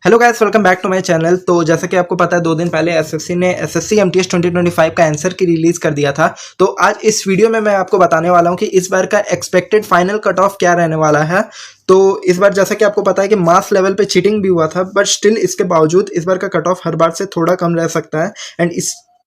Hello guys, welcome back to my channel. तो जैसा कि आपको पता है 2 दिन पहले एसएससी ने एसएससी एमटीएस 2025 का आंसर की रिलीज कर दिया था। तो आज इस वीडियो में मैं आपको बताने वाला हूं कि इस बार का एक्सपेक्टेड फाइनल कट ऑफ क्या रहने वाला है। तो इस बार जैसा कि आपको पता है कि मास लेवल पे चीटिंग भी हुआ था, बट स्टिल इसके बावजूद इस बार का कट ऑफ हर बार से थोड़ा कम रह सकता है। एंड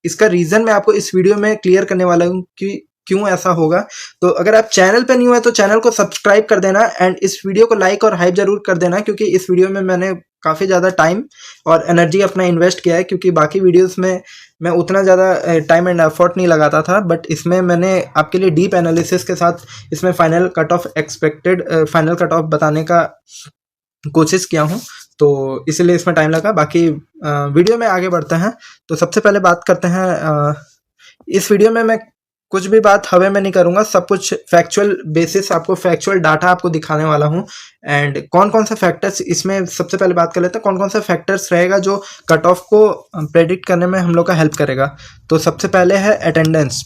इसका रीजन मैं आपको इस वीडियो में क्लियर करने वाला हूँ कि क्यों ऐसा होगा। तो अगर आप चैनल पे न्यू है तो चैनल को सब्सक्राइब कर देना एंड इस वीडियो को लाइक और हाइप जरूर कर देना, क्योंकि इस वीडियो में मैंने काफ़ी ज़्यादा टाइम और एनर्जी अपना इन्वेस्ट किया है। क्योंकि बाकी वीडियोस में मैं उतना ज़्यादा टाइम एंड एफर्ट नहीं लगाता था, बट इसमें मैंने आपके लिए डीप एनालिसिस के साथ इसमें final cut off final cut off बताने का कोशिश किया हूँ। तो इसलिए इसमें टाइम लगा। बाकी वीडियो में आगे बढ़ते हैं। तो सबसे पहले बात करते हैं, इस वीडियो में मैं कुछ भी बात हवा में नहीं करूंगा, सब कुछ फैक्चुअल बेसिस, आपको फैक्चुअल डाटा आपको दिखाने वाला हूं। एंड कौन कौन से फैक्टर्स, इसमें सबसे पहले बात कर लेते हैं कौन कौन से फैक्टर्स रहेगा जो कट ऑफ को प्रेडिक्ट करने में हम लोग का हेल्प करेगा। तो सबसे पहले है अटेंडेंस।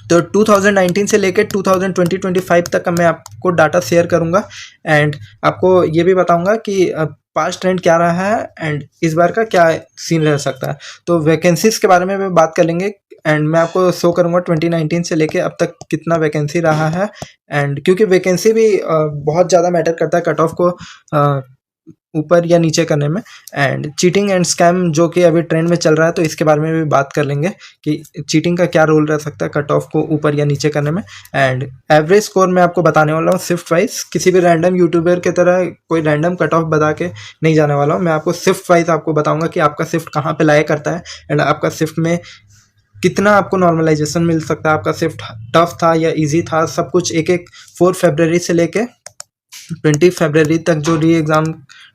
तो 2019 से लेकर 2020-25 तक का मैं आपको डाटा शेयर करूंगा एंड आपको ये भी बताऊंगा कि पास्ट ट्रेंड क्या रहा है एंड इस बार का क्या सीन रह सकता है। तो वैकेंसीज के बारे में भी बात कर लेंगे एंड मैं आपको शो करूंगा 2019 से लेके अब तक कितना वैकेंसी रहा है। एंड क्योंकि वैकेंसी भी बहुत ज़्यादा मैटर करता है कट ऑफ को ऊपर या नीचे करने में। एंड चीटिंग एंड स्कैम जो कि अभी ट्रेंड में चल रहा है, तो इसके बारे में भी बात कर लेंगे कि चीटिंग का क्या रोल रह सकता है कट ऑफ को ऊपर या नीचे करने में। एंड एवरेज स्कोर मैं आपको बताने वाला हूँ शिफ्ट वाइज, किसी भी रैंडम यूट्यूबर की तरह कोई रैंडम कट ऑफ बता के नहीं जाने वाला हूँ। मैं आपको शिफ्ट वाइज आपको बताऊँगा कि आपका शिफ्ट कहाँ पर लाया करता है एंड आपका शिफ्ट में कितना आपको नॉर्मलाइजेशन मिल सकता है, आपका शिफ्ट टफ था या इजी था, सब कुछ एक एक 4 फरवरी से लेके 20 फरवरी तक जो री एग्ज़ाम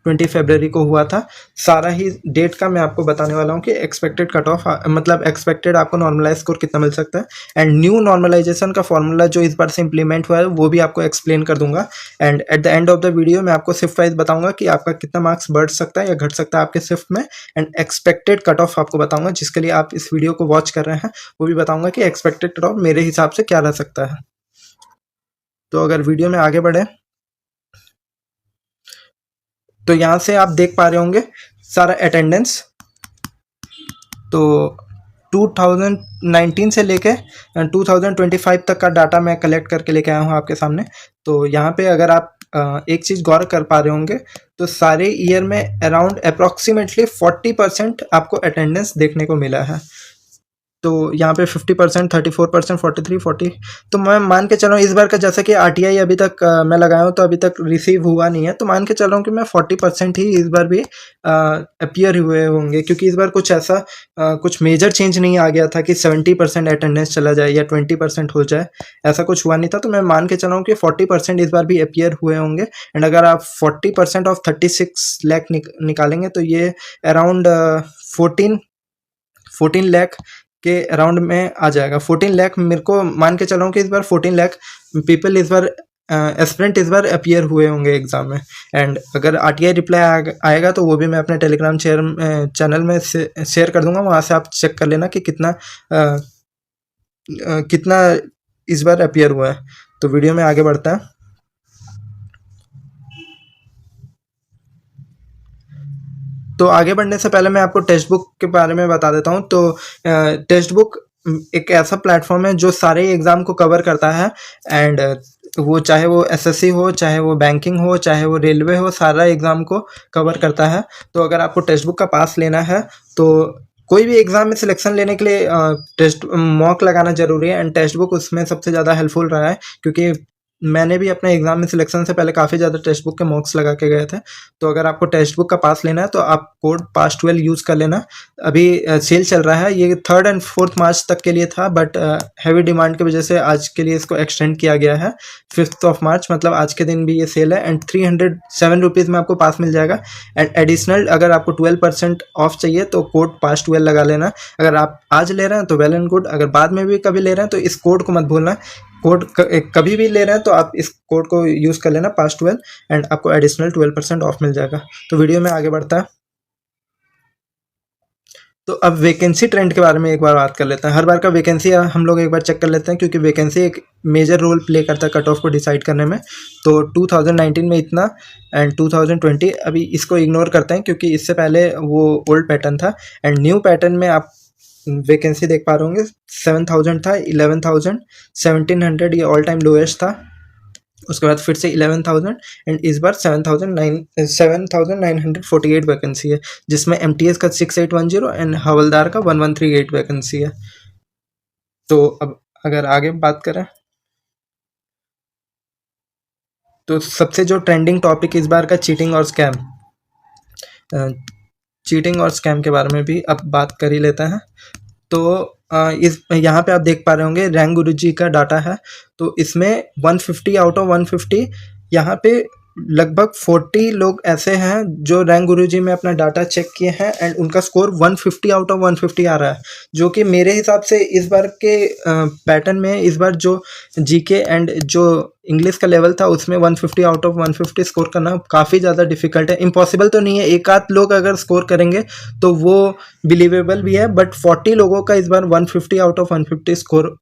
20 फरवरी को हुआ था, सारा ही डेट का मैं आपको बताने वाला हूँ कि एक्सपेक्टेड कट ऑफ मतलब एक्सपेक्टेड आपको नॉर्मलाइज स्कोर कितना मिल सकता है। एंड न्यू नॉर्मलाइजेशन का फॉर्मूला जो इस बार से इंप्लीमेंट हुआ है वो भी आपको एक्सप्लेन कर दूंगा। And at the end of the video मैं आपको शिफ्ट वाइज बताऊंगा कि आपका कितना मार्क्स बढ़ सकता है या घट सकता है आपके शिफ्ट में। एंड एक्सपेक्टेड कट ऑफ आपको बताऊंगा, जिसके लिए आप इस वीडियो को वॉच कर रहे हैं वो भी बताऊंगा कि एक्सपेक्टेड कट ऑफ मेरे हिसाब से क्या रह सकता है। तो अगर वीडियो में आगे बढ़े तो यहाँ से आप देख पा रहे होंगे सारा अटेंडेंस। तो 2019 से लेके 2025 तक का डाटा मैं कलेक्ट करके लेके आया हूँ आपके सामने। तो यहाँ पे अगर आप एक चीज़ गौर कर पा रहे होंगे तो सारे ईयर में अराउंड अप्रॉक्सीमेटली 40% आपको अटेंडेंस देखने को मिला है। तो यहाँ पे 50%, 34%, 43, 40। तो मैं मान के चल रहा हूँ इस बार का, जैसा कि आरटीआई अभी तक मैं लगाया हूँ तो अभी तक रिसीव हुआ नहीं है, तो मान के चल रहा हूँ कि मैं 40% ही इस बार भी अपीयर हुए होंगे। क्योंकि इस बार कुछ ऐसा कुछ मेजर चेंज नहीं आ गया था कि 70% अटेंडेंस चला जाए या 20% हो जाए, ऐसा कुछ हुआ नहीं था। तो मैं मान के चल रहा हूँ कि 40% इस बार भी अपीयर हुए होंगे। एंड अगर आप 40% ऑफ 36 लाख निकालेंगे तो ये अराउंड 14 लाख के अराउंड में आ जाएगा। 14 लाख मेरे को मान के चलाऊँ कि इस बार 14 लाख पीपल इस बार एस्पिरेंट इस बार अपीयर हुए होंगे एग्जाम में। एंड अगर आरटीआई रिप्लाई आएगा तो वो भी मैं अपने टेलीग्राम चैनल में शेयर कर दूंगा, वहाँ से आप चेक कर लेना कि कितना इस बार अपीयर हुआ है। तो वीडियो में आगे बढ़ता है। तो आगे बढ़ने से पहले मैं आपको टेक्स्ट बुक के बारे में बता देता हूँ। तो टेक्स्ट बुक एक ऐसा प्लेटफॉर्म है जो सारे एग्ज़ाम को कवर करता है। एंड वो चाहे वो एसएससी हो, चाहे वो बैंकिंग हो, चाहे वो रेलवे हो, सारा एग्ज़ाम को कवर करता है। तो अगर आपको टेक्स्ट बुक का पास लेना है तो कोई भी एग्ज़ाम में सिलेक्शन लेने के लिए टेस्ट मॉक लगाना ज़रूरी है। एंड टेक्स्ट बुक उसमें सबसे ज़्यादा हेल्पफुल रहा है, क्योंकि मैंने भी अपने एग्जाम में सिलेक्शन से पहले काफ़ी ज़्यादा टेक्स्ट बुक के मॉक्स लगा के गए थे। तो अगर आपको टेक्स्ट बुक का पास लेना है तो आप कोड PAS12 यूज़ कर लेना। अभी सेल चल रहा है, ये 3rd और 4th मार्च तक के लिए था, बट हैवी डिमांड की वजह से आज के लिए इसको एक्सटेंड किया गया है 5th ऑफ मार्च, मतलब आज के दिन भी ये सेल है। एंड 307 रुपीज़ में आपको पास मिल जाएगा। एंड एडिशनल अगर आपको 12% ऑफ चाहिए तो कोड PAS12 लगा लेना। अगर आप आज ले रहे हैं तो वेल एंड गुड, अगर बाद में भी कभी ले रहे हैं तो इस कोड को मत भूलना। कोड कभी भी ले रहे हैं तो आप इस कोड को यूज़ कर लेना PAS12 एंड आपको एडिशनल 12% ऑफ मिल जाएगा। तो वीडियो में आगे बढ़ता है। तो अब वैकेंसी ट्रेंड के बारे में एक बार बात कर लेते हैं। हर बार का वैकेंसी हम लोग एक बार चेक कर लेते हैं, क्योंकि वैकेंसी एक मेजर रोल प्ले करता है कट ऑफ को डिसाइड करने में। तो 2019 में इतना एंड 2020 अभी इसको इग्नोर करते हैं क्योंकि इससे पहले वो ओल्ड पैटर्न था। एंड न्यू पैटर्न में आप वैकेंसी देख पा रहे होंगे 7000 था, 11,000, 1700 ये ऑल टाइम लोएस्ट था। उसके बाद फिर से 11,000 एंड इस बार 7,948 वैकेंसी है, जिसमें एमटीएस का 6810 एंड हवलदार का 1138 वैकेंसी है। तो अब अगर आगे बात करें तो सबसे जो ट्रेंडिंग टॉपिक इस बार का चीटिंग और स्कैम, चीटिंग और स्कैम के बारे में भी अब बात कर ही लेते हैं। तो इस यहाँ पे आप देख पा रहे होंगे रैंक गुरुजी का डाटा है। तो इसमें 150 आउट ऑफ 150 यहाँ पे लगभग 40 लोग ऐसे हैं जो रैंक गुरुजी में अपना डाटा चेक किए हैं एंड उनका स्कोर 150 आउट ऑफ 150 आ रहा है, जो कि मेरे हिसाब से इस बार के पैटर्न में इस बार जो जीके एंड जो इंग्लिश का लेवल था उसमें 150 आउट ऑफ 150 स्कोर करना काफ़ी ज़्यादा डिफिकल्ट है। इम्पॉसिबल तो नहीं है, एक आध लोग अगर स्कोर करेंगे तो वो बिलीवेबल भी है, बट 40 लोगों का इस बार 150 आउट ऑफ 150 स्कोर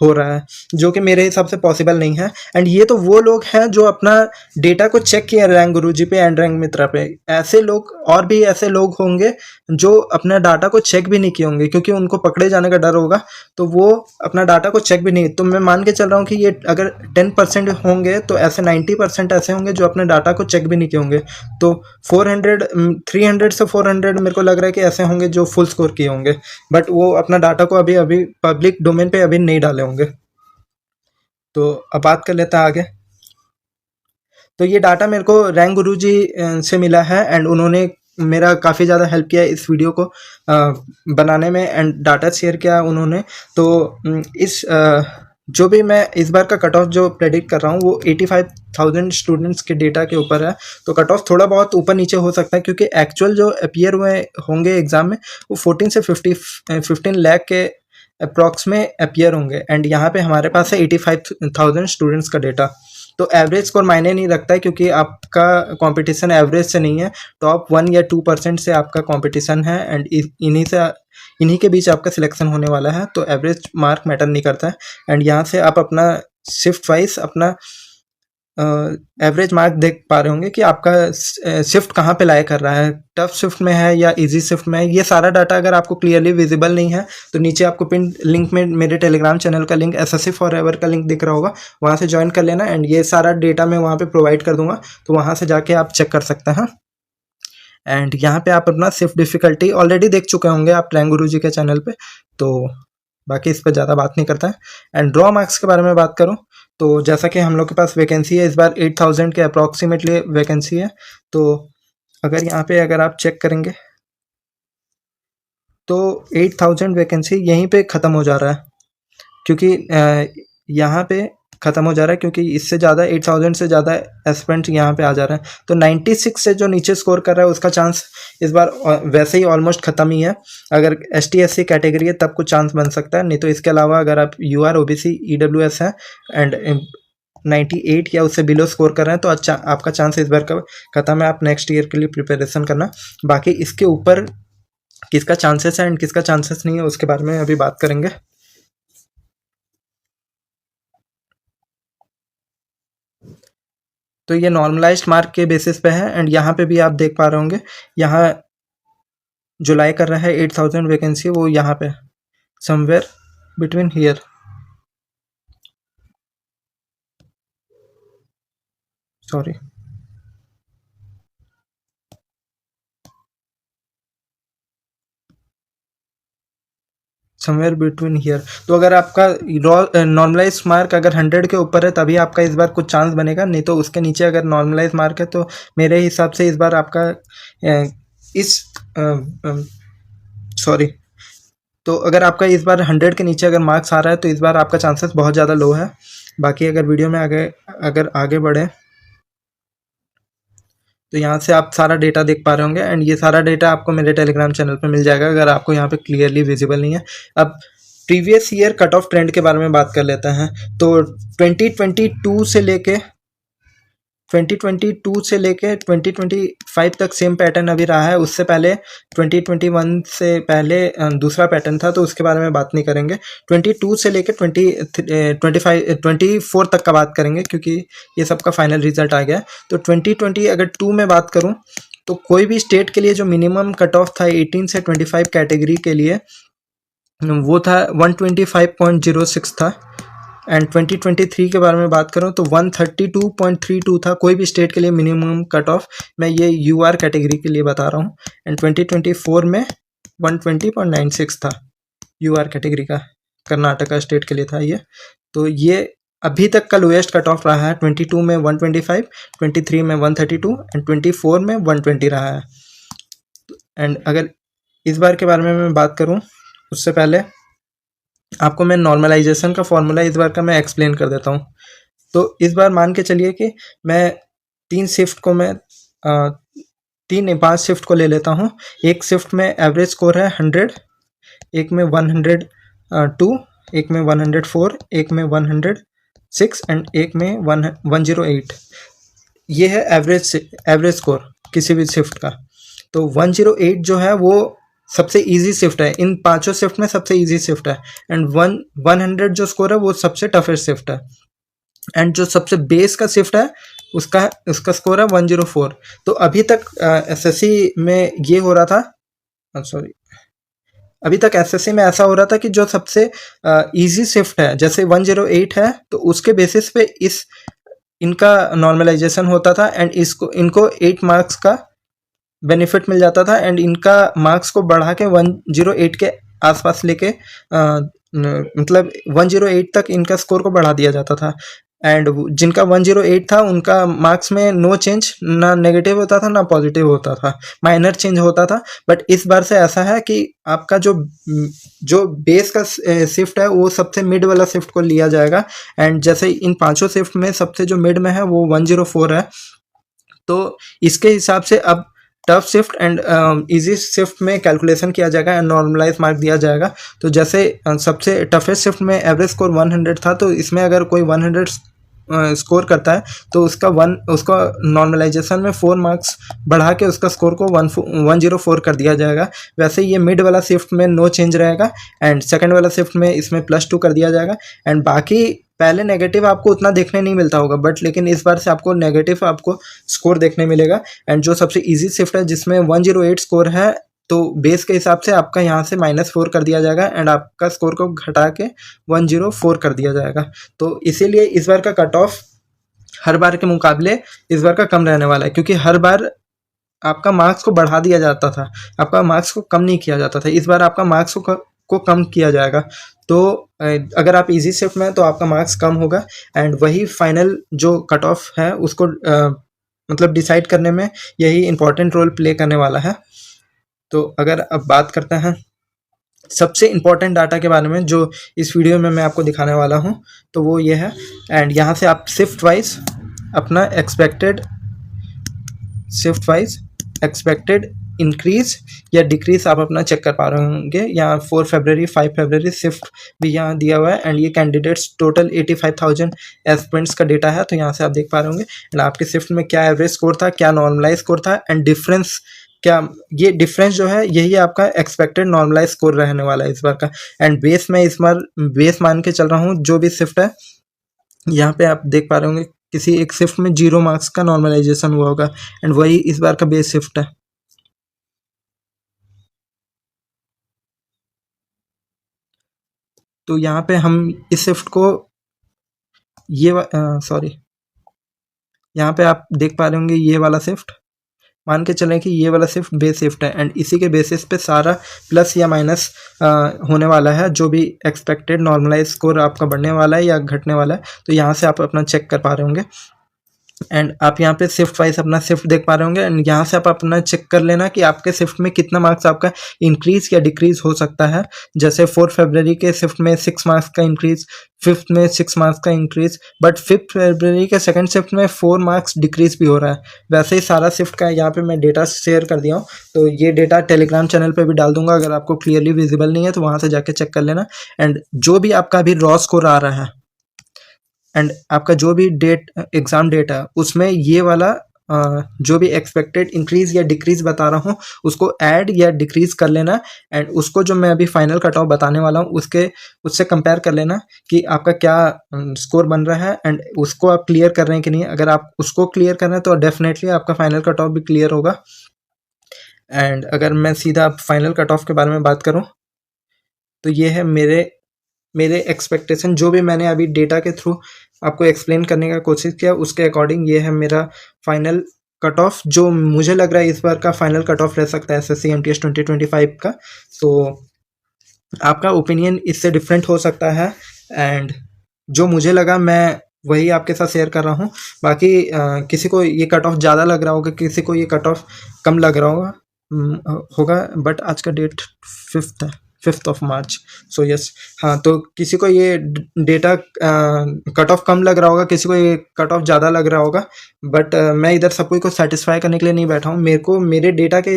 हो रहा है, जो कि मेरे हिसाब से पॉसिबल नहीं है। एंड ये तो वो लोग हैं जो अपना डेटा को चेक किए रैंक गुरुजी पे एंड रैंक मित्रा पे। ऐसे लोग और भी ऐसे लोग होंगे जो अपना डाटा को चेक भी नहीं किए होंगे, क्योंकि उनको पकड़े जाने का डर होगा, तो वो अपना डाटा को चेक भी नहीं। तो मैं मान के चल रहा हूँ कि ये अगर 10% होंगे तो ऐसे 90% ऐसे होंगे जो अपने डाटा को चेक भी नहीं किए होंगे। तो 300 से 400 मेरे को लग रहा है कि ऐसे होंगे जो फुल स्कोर किए होंगे, बट वो अपना डाटा को अभी पब्लिक डोमेन पे अभी नहीं डाले होंगे। तो अब बात कर लेते हैं आगे। तो ये डाटा मेरे को रैंक गुरुजी से मिला है एंड उन्होंने मेरा काफ़ी ज़्यादा हेल्प किया इस वीडियो को बनाने में एंड डाटा शेयर किया उन्होंने। तो इस जो भी मैं इस बार का कट ऑफ जो प्रेडिक्ट कर रहा हूँ वो 85,000 स्टूडेंट्स के डेटा के ऊपर है। तो कट ऑफ थोड़ा बहुत ऊपर नीचे हो सकता है, क्योंकि एक्चुअल जो अपीयर हुए होंगे एग्जाम में वो 14 से 15 लाख के अप्रॉक्स में अपीयर होंगे एंड यहाँ पे हमारे पास है 85,000 स्टूडेंट्स का डेटा। तो एवरेज स्कोर मायने नहीं रखता है, क्योंकि आपका कंपटीशन एवरेज से नहीं है, टॉप 1 या 2% से आपका कंपटीशन है एंड इन्हीं के बीच आपका सिलेक्शन होने वाला है। तो एवरेज मार्क मैटर नहीं करता है एंड यहाँ से आप अपना शिफ्ट वाइज अपना एवरेज मार्क देख पा रहे होंगे कि आपका शिफ्ट कहाँ पे लाया कर रहा है, टफ शिफ्ट में है या इजी शिफ्ट में है। ये सारा डाटा अगर आपको क्लियरली विजिबल नहीं है तो नीचे आपको पिन लिंक में मेरे टेलीग्राम चैनल का लिंक एसएससी फॉरएवर का लिंक दिख रहा होगा, वहाँ से ज्वाइन कर लेना एंड ये सारा डेटा मैं वहाँ पे प्रोवाइड कर दूंगा, तो वहाँ से जाके आप चेक कर सकते हैं। एंड यहाँ पे आप अपना शिफ्ट डिफिकल्टी ऑलरेडी देख चुके होंगे आप रैंक गुरुजी के चैनल पे, तो बाकी इस पर ज़्यादा बात नहीं करता है। एंड ड्रॉ मार्क्स के बारे में बात करूँ तो जैसा कि हम लोग के पास वैकेंसी है इस बार 8,000 के अप्रॉक्सीमेटली वैकेंसी है। तो अगर यहाँ पे अगर आप चेक करेंगे तो 8,000 वैकेंसी यहीं पे ख़त्म हो जा रहा है, क्योंकि यहाँ पे ख़त्म हो जा रहा है, क्योंकि इससे ज़्यादा 8,000 से ज़्यादा एस्पिरेंट यहाँ पे आ जा रहे हैं। तो 96 से जो नीचे स्कोर कर रहा है उसका चांस इस बार वैसे ही ऑलमोस्ट ख़त्म ही है। अगर ST SC कैटेगरी है तब कुछ चांस बन सकता है, नहीं तो इसके अलावा अगर आप UR OBC EWS है एंड 98 या उससे बिलो स्कोर कर रहे हैं तो अच्छा आपका चांस इस बार का ख़त्म है। आप नेक्स्ट ईयर के लिए प्रिपरेशन करना। बाकी इसके ऊपर किसका चांसेस है एंड किसका चांसेस नहीं है उसके बारे में अभी बात करेंगे। तो ये नॉर्मलाइज्ड मार्क के बेसिस पे है एंड यहाँ पे भी आप देख पा रहे होंगे, यहाँ जुलाई कर रहा है 8,000 वैकेंसी, वो यहाँ पे somewhere between here, sorry somewhere between here. तो अगर आपका नॉर्मलाइज मार्क अगर 100 के ऊपर है तभी आपका इस बार कुछ चांस बनेगा, नहीं तो उसके नीचे अगर नॉर्मलाइज मार्क है तो मेरे हिसाब से इस बार आपका इस सॉरी तो अगर आपका इस बार 100 के नीचे अगर मार्क्स आ रहा है तो इस बार आपका चांसेस बहुत ज़्यादा लो है। बाकी अगर वीडियो में अगर आगे बढ़े तो यहाँ से आप सारा डेटा देख पा रहे होंगे एंड ये सारा डेटा आपको मेरे टेलीग्राम चैनल पे मिल जाएगा अगर आपको यहाँ पे क्लियरली विजिबल नहीं है। अब previous year cut off trend के बारे में बात कर लेते हैं। तो 2022 से लेके 2022 से लेके 2025 तक सेम पैटर्न अभी रहा है। उससे पहले 2021 से पहले दूसरा पैटर्न था, तो उसके बारे में बात नहीं करेंगे। 22 से लेके 24 तक का बात करेंगे, क्योंकि ये सबका फाइनल रिजल्ट आ गया। तो 2020 अगर 2 में बात करूं, तो कोई भी स्टेट के लिए जो मिनिमम कट ऑफ था 18 से 25 कैटेगरी के लिए, वो था 125.06 था। एंड 2023 के बारे में बात करूं तो 132.32 था कोई भी स्टेट के लिए मिनिमम कट ऑफ। मैं ये यूआर कैटेगरी के लिए बता रहा हूं। एंड 2024 में 120.96 था यूआर कैटेगरी का, कर्नाटका स्टेट के लिए था ये। तो ये अभी तक का लोएस्ट कट ऑफ रहा है। 22 में 125, 23 में 132 एंड 24 में 120 रहा है। एंड अगर इस बार के बारे में मैं बात करूं, उससे पहले आपको मैं नॉर्मलाइजेशन का फॉर्मूला इस बार का मैं एक्सप्लेन कर देता हूँ। तो इस बार मान के चलिए कि मैं 5 शिफ्ट को ले लेता हूँ। एक शिफ्ट में एवरेज स्कोर है 100, एक में 102, एक में 104, एक में 106 एंड एक में 108। ये है एवरेज स्कोर किसी भी शिफ्ट का। तो 108 जो है वो सबसे इजी शिफ्ट है, इन 5 शिफ्ट में सबसे इजी शिफ्ट है। एंड 100 जो स्कोर है वो सबसे टफेस्ट शिफ्ट है। एंड जो सबसे बेस का शिफ्ट है उसका स्कोर है 104। तो अभी तक एसएससी में ये हो रहा था, अभी तक एसएससी में ऐसा हो रहा था कि जो सबसे इजी शिफ्ट है, जैसे 108 है, तो उसके बेसिस पे इनका नॉर्मलाइजेशन होता था एंड इनको 8 मार्क्स का बेनिफिट मिल जाता था। एंड इनका मार्क्स को बढ़ा के 108 के आसपास लेके मतलब 108 तक इनका स्कोर को बढ़ा दिया जाता था। एंड जिनका 108 था उनका मार्क्स में नो चेंज, ना नेगेटिव होता था ना पॉजिटिव होता था, माइनर चेंज होता था। बट इस बार से ऐसा है कि आपका जो बेस का शिफ्ट है वो सबसे मिड वाला शिफ्ट को लिया जाएगा। एंड जैसे इन 5 शिफ्ट में सबसे जो मिड में है वो 104 है। तो इसके हिसाब से अब tough shift and easy shift में कैलकुलेशन किया जाएगा एंड नॉर्मलाइज मार्क दिया जाएगा। तो जैसे सबसे टफेस्ट शिफ्ट में एवरेज स्कोर 100 था, तो इसमें अगर कोई 100 स्कोर करता है तो उसका नॉर्मलाइजेशन में 4 मार्क्स बढ़ा के उसका स्कोर को 104 कर दिया जाएगा। वैसे ये मिड वाला शिफ्ट में नो चेंज रहेगा एंड सेकंड वाला शिफ्ट में इसमें +2 कर दिया जाएगा। एंड बाकी पहले नेगेटिव आपको उतना देखने नहीं मिलता होगा, बट लेकिन इस बार से आपको नेगेटिव स्कोर देखने मिलेगा। एंड जो सबसे इजी शिफ्ट है जिसमें 108 स्कोर है, तो बेस के हिसाब से आपका यहाँ से -4 कर दिया जाएगा एंड आपका स्कोर को घटा के 104 कर दिया जाएगा। तो इसीलिए इस बार का कट ऑफ हर बार के मुकाबले इस बार का कम रहने वाला है, क्योंकि हर बार आपका मार्क्स को बढ़ा दिया जाता था, आपका मार्क्स को कम नहीं किया जाता था। इस बार आपका मार्क्स को कम किया जाएगा। तो अगर आप इजी शिफ्ट में हैं तो आपका मार्क्स कम होगा एंड वही फाइनल जो कट ऑफ है उसको मतलब डिसाइड करने में यही इंपॉर्टेंट रोल प्ले करने वाला है। तो अगर अब बात करते हैं सबसे इम्पॉर्टेंट डाटा के बारे में जो इस वीडियो में मैं आपको दिखाने वाला हूं, तो वो ये है। एंड यहाँ से आप शिफ्ट वाइज अपना एक्सपेक्टेड इंक्रीज या डिक्रीज आप अपना चेक कर पा रहे होंगे। यहाँ 4 फरवरी 5 फरवरी शिफ्ट भी यहाँ दिया हुआ है एंड ये कैंडिडेट्स टोटल 85,000 एस्पिरेंट्स का डेटा है। तो यहाँ से आप देख पा रहे होंगे एंड आपके शिफ्ट में क्या एवरेज स्कोर था, क्या नॉर्मलाइज स्कोर था एंड डिफरेंस क्या, ये डिफरेंस जो है यही आपका एक्सपेक्टेड नॉर्मलाइज स्कोर रहने वाला है इस बार का। एंड बेस में इस बार बेस मान के चल रहा हूँ जो भी शिफ्ट है। यहाँ पे आप देख पा रहे होंगे किसी एक शिफ्ट में 0 मार्क्स का नॉर्मलाइजेशन हुआ होगा एंड वही इस बार का बेस शिफ्ट है। तो यहाँ पे हम इस शिफ्ट को यहाँ पे आप देख पा रहे होंगे ये वाला शिफ्ट, मान के चलें कि ये वाला शिफ्ट बेस शिफ्ट है एंड इसी के बेसिस पे सारा प्लस या माइनस होने वाला है। जो भी एक्सपेक्टेड नॉर्मलाइज स्कोर आपका बढ़ने वाला है या घटने वाला है, तो यहाँ से आप अपना चेक कर पा रहे होंगे। एंड आप यहाँ पे शिफ्ट वाइज अपना शिफ्ट देख पा रहे होंगे एंड यहाँ से आप अपना चेक कर लेना कि आपके शिफ्ट में कितना मार्क्स आपका इंक्रीज या डिक्रीज हो सकता है। जैसे 4 फरवरी के शिफ्ट में 6 मार्क्स का इंक्रीज, 5th में 6 मार्क्स का इंक्रीज, बट 5th फरवरी के सेकंड शिफ्ट में 4 मार्क्स डिक्रीज भी हो रहा है। वैसे ही सारा शिफ्ट का यहाँ पे मैं डेटा शेयर कर दिया हूँ, तो ये डेटा टेलीग्राम चैनल पर भी डाल दूंगा। अगर आपको क्लियरली विजिबल नहीं है तो वहाँ से जाके चेक कर लेना। एंड जो भी आपका अभी रॉ स्कोर आ रहा है एंड आपका जो भी एग्ज़ाम डेट है उसमें ये वाला जो भी एक्सपेक्टेड इंक्रीज या डिक्रीज बता रहा हूँ उसको ऐड या डिक्रीज कर लेना, एंड उसको जो मैं अभी फाइनल कट ऑफ बताने वाला हूँ उससे कंपेयर कर लेना कि आपका क्या स्कोर बन रहा है, एंड उसको आप क्लियर कर रहे हैं कि नहीं। अगर आप उसको क्लियर कर रहे हैं तो डेफिनेटली आपका फाइनल कट ऑफ भी क्लियर होगा। एंड अगर मैं सीधा फाइनल कट ऑफ के बारे में बात करूँ तो ये है मेरे एक्सपेक्टेशन, जो भी मैंने अभी डेटा के थ्रू आपको एक्सप्लेन करने का कोशिश किया उसके अकॉर्डिंग ये है मेरा फाइनल कट ऑफ, जो मुझे लग रहा है इस बार का फाइनल कट ऑफ रह सकता है एसएससी एमटीएस 2025 का। तो आपका ओपिनियन इससे डिफरेंट हो सकता है, एंड जो मुझे लगा मैं वही आपके साथ शेयर कर रहा हूँ। बाकी किसी को ये कट ऑफ ज़्यादा लग रहा होगा, किसी को ये कट ऑफ कम लग रहा होगा, बट आज का date 5th of March, so yes. हाँ, तो किसी को ये डेटा कट ऑफ कम लग रहा होगा, किसी को ये कट ऑफ ज़्यादा लग रहा होगा, बट मैं इधर सबको को सेटिस्फाई करने के लिए नहीं बैठा हूँ। मेरे को मेरे डेटा के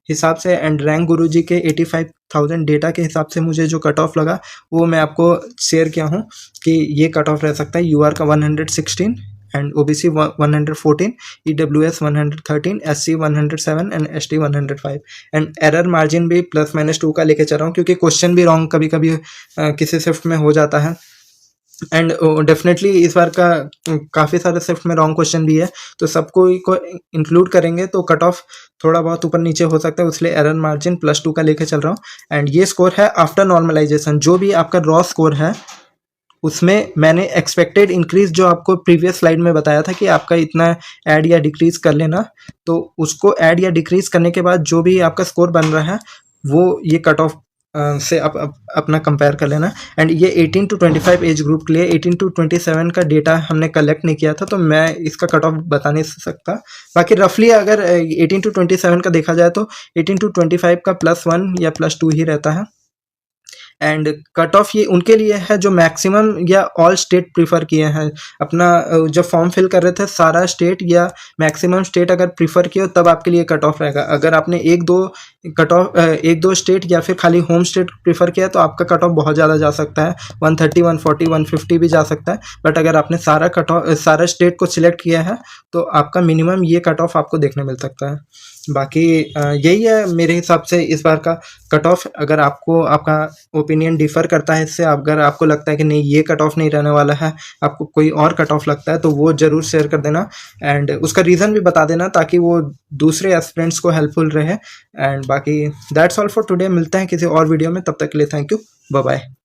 हिसाब से एंड रैंक गुरुजी के 85,000 डेटा के हिसाब से मुझे जो कट ऑफ लगा वो मैं आपको शेयर किया हूँ कि ये कट ऑफ रह सकता है। यूआर का 116 and OBC 114, EWS 113, SC 107 and ST 105, and error margin भी ±2 का लेके चल रहा हूँ क्योंकि क्वेश्चन भी रॉन्ग कभी कभी किसी शिफ्ट में हो जाता है, एंड डेफिनेटली इस बार का काफ़ी सारे शिफ्ट में रॉन्ग क्वेश्चन भी है, तो सबको को इंक्लूड करेंगे तो कट ऑफ थोड़ा बहुत ऊपर नीचे हो सकता है, इसलिए एरर मार्जिन +2 का लेके चल रहा हूँ। एंड ये स्कोर है आफ्टर नॉर्मलाइजेशन। जो भी आपका रॉ स्कोर है उसमें मैंने एक्सपेक्टेड इंक्रीज जो आपको प्रीवियस स्लाइड में बताया था कि आपका इतना ऐड या डिक्रीज कर लेना, तो उसको ऐड या डिक्रीज करने के बाद जो भी आपका स्कोर बन रहा है वो ये कट ऑफ से आप अपना कंपेयर कर लेना। एंड ये 18 to 25 एज ग्रुप के लिए 18 to 27 का डेटा हमने कलेक्ट नहीं किया था, तो मैं इसका कट ऑफ बता नहीं सकता। बाकी रफली अगर 18 to 27 का देखा जाए तो 18 to 25 का +1 या +2 ही रहता है। एंड कट ऑफ ये उनके लिए है जो मैक्सिमम या ऑल स्टेट प्रीफर किए हैं। अपना जब फॉर्म फिल कर रहे थे सारा स्टेट या मैक्सिमम स्टेट अगर प्रीफर किए तब आपके लिए कट ऑफ रहेगा। अगर आपने एक दो स्टेट या फिर खाली होम स्टेट प्रीफर किया तो आपका कट ऑफ बहुत ज़्यादा जा सकता है, 130, 140, 150 भी जा सकता है। बट अगर आपने सारा स्टेट को सिलेक्ट किया है तो आपका मिनिमम ये कट ऑफ आपको देखने मिल सकता है। बाकी यही है मेरे हिसाब से इस बार का कट ऑफ। अगर आपको आपका ओपिनियन डिफर करता है इससे, अगर आपको लगता है कि नहीं ये कट ऑफ नहीं रहने वाला है, आपको कोई और कट ऑफ लगता है तो वो ज़रूर शेयर कर देना, एंड उसका रीज़न भी बता देना ताकि वो दूसरे एस्पिरेंट्स को हेल्पफुल रहे। एंड बाकी दैट्स ऑल फॉर टुडे। मिलते हैं किसी और वीडियो में, तब तक के लिए थैंक यू, बाय बाय।